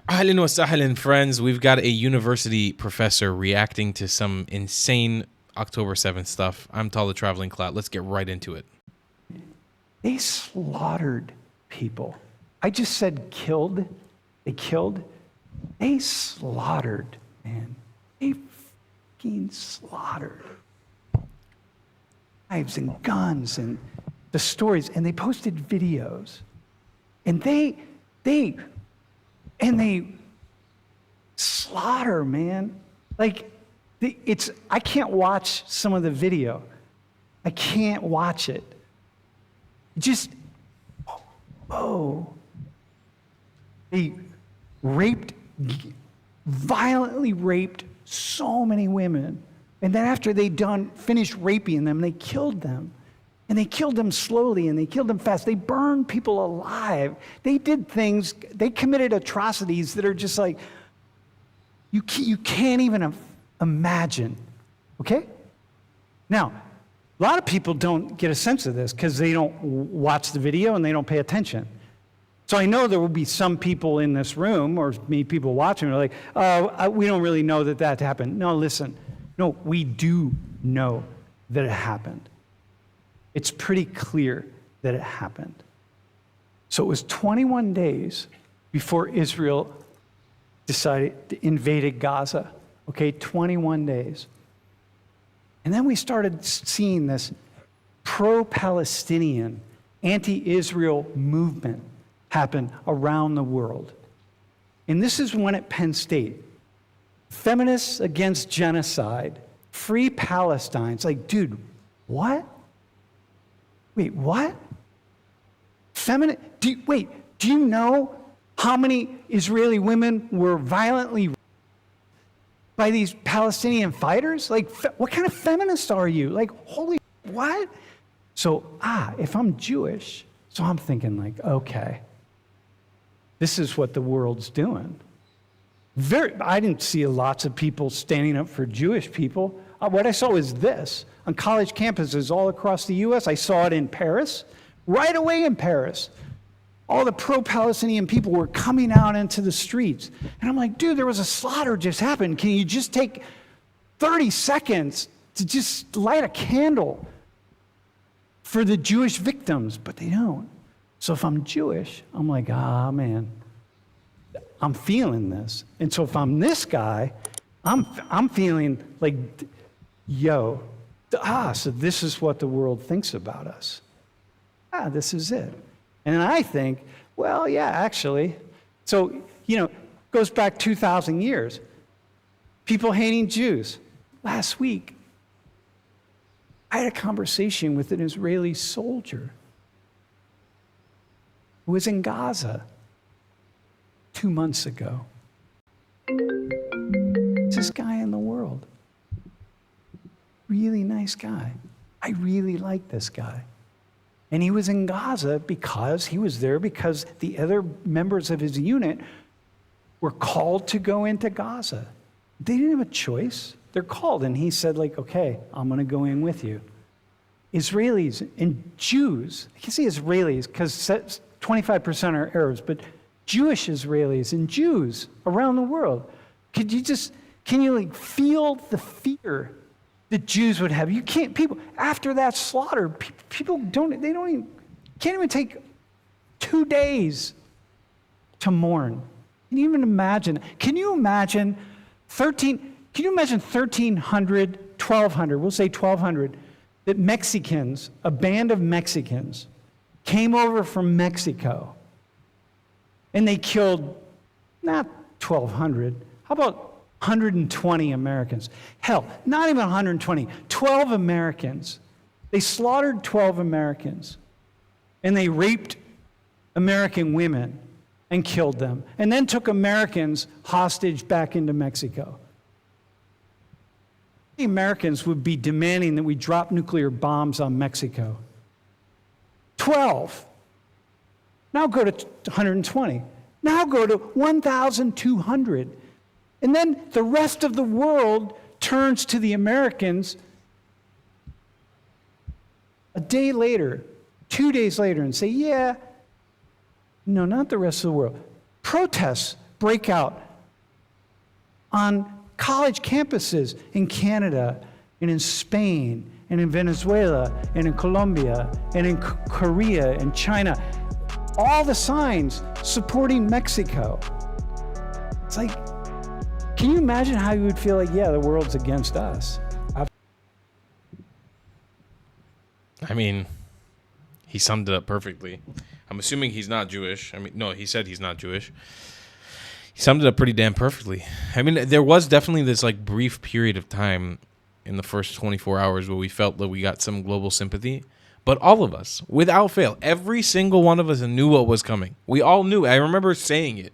Ahlan wa sahlan, friends. We've got a university professor reacting to some insane October 7th stuff. I'm Tal the Traveling Clout. Let's get right into it. They slaughtered people. I just said killed. They killed. They slaughtered, man. They fucking slaughtered. Knives and guns and the stories. And they posted videos. And they slaughter, man. Like, I can't watch some of the video. I can't watch it. Just, they violently raped so many women. And then after they finished raping them, they killed them. And they killed them slowly, and they killed them fast. They burned people alive. They did things, they committed atrocities that are just like, you can't even imagine, okay? Now, a lot of people don't get a sense of this because they don't watch the video and they don't pay attention. So I know there will be some people in this room, or maybe people watching, are like, we don't really know that happened. No, listen. No, we do know that it happened. It's pretty clear that it happened. So it was 21 days before Israel invaded Gaza. Okay, 21 days. And then we started seeing this pro-Palestinian, anti-Israel movement happen around the world. And this is one at Penn State. Feminists against genocide, free Palestine. It's like, dude, what? Wait, what? Do you know how many Israeli women were violently raped by these Palestinian fighters? Like, what kind of feminist are you? Like, holy, what? So, if I'm Jewish, so I'm thinking like, okay, this is what the world's doing. I didn't see lots of people standing up for Jewish people. What I saw was this. On college campuses all across the U.S., I saw it in Paris. Right away in Paris, all the pro-Palestinian people were coming out into the streets. And I'm like, dude, there was a slaughter just happened. Can you just take 30 seconds to just light a candle for the Jewish victims? But they don't. So if I'm Jewish, I'm like, man, I'm feeling this. And so if I'm this guy, I'm feeling like, yo, so this is what the world thinks about us. This is it. And I think, well, yeah, actually. So, goes back 2,000 years. People hating Jews. Last week, I had a conversation with an Israeli soldier who was in Gaza 2 months ago. It's this guy in the world. Really nice guy. I really like this guy. And he was in Gaza because the other members of his unit were called to go into Gaza. They didn't have a choice. They're called. And he said, like, okay, I'm going to go in with you. Israelis and Jews, I can say Israelis because 25% are Arabs, but Jewish Israelis and Jews around the world. Can you feel the fear that Jews would have? You can't, people, after that slaughter, people can't even take 2 days to mourn. Can you even imagine? Can you imagine 1,300, 1,200, we'll say 1,200, that Mexicans, a band of Mexicans, came over from Mexico and they killed not 1,200, how about 120 Americans? Hell, not even 120, 12 Americans. They slaughtered 12 Americans and they raped American women and killed them and then took Americans hostage back into Mexico. The Americans would be demanding that we drop nuclear bombs on Mexico. 12. Now go to 120. Now go to 1,200. And then the rest of the world turns to the Americans a day later, 2 days later, and say, yeah, no, not the rest of the world. Protests break out on college campuses in Canada and in Spain and in Venezuela and in Colombia and in Korea and China. All the signs supporting Mexico. It's like, can you imagine how you would feel like, yeah, the world's against us? I mean, he summed it up perfectly. I'm assuming he's not Jewish. I mean, no, he said he's not Jewish. He summed it up pretty damn perfectly. I mean, there was definitely this like brief period of time in the first 24 hours where we felt that we got some global sympathy. But all of us, without fail, every single one of us knew what was coming. We all knew. I remember saying it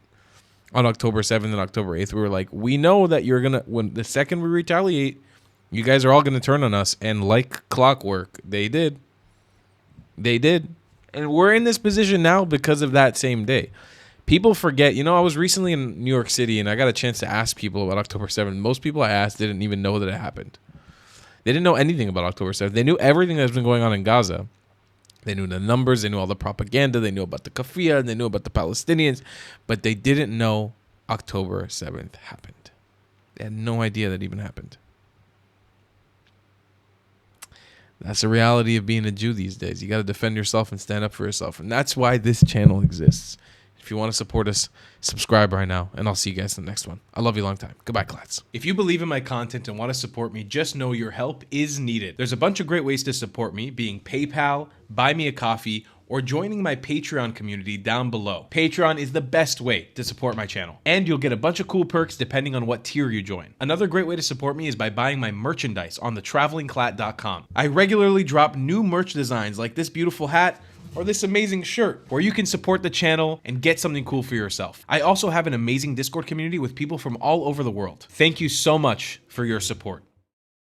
on October 7th and October 8th. We were like, we know that you're going to, when the second we retaliate, you guys are all going to turn on us. And like clockwork, they did. They did. And we're in this position now because of that same day. People forget, I was recently in New York City and I got a chance to ask people about October 7th. Most people I asked didn't even know that it happened. They didn't know anything about October 7th. They knew everything that's been going on in Gaza. They knew the numbers. They knew all the propaganda. They knew about the kafia. And they knew about the Palestinians. But they didn't know October 7th happened. They had no idea that even happened. That's the reality of being a Jew these days. You got to defend yourself and stand up for yourself. And that's why this channel exists. If you want to support us, subscribe right now, and I'll see you guys in the next one. I love you long time. Goodbye, clats. If you believe in my content and want to support me, just know your help is needed. There's a bunch of great ways to support me, being PayPal, Buy Me a Coffee, or joining my Patreon community down below. Patreon is the best way to support my channel, and you'll get a bunch of cool perks depending on what tier you join. Another great way to support me is by buying my merchandise on thetravelingclat.com. I regularly drop new merch designs like this beautiful hat, or this amazing shirt, where you can support the channel and get something cool for yourself. I also have an amazing Discord community with people from all over the world. Thank you so much for your support.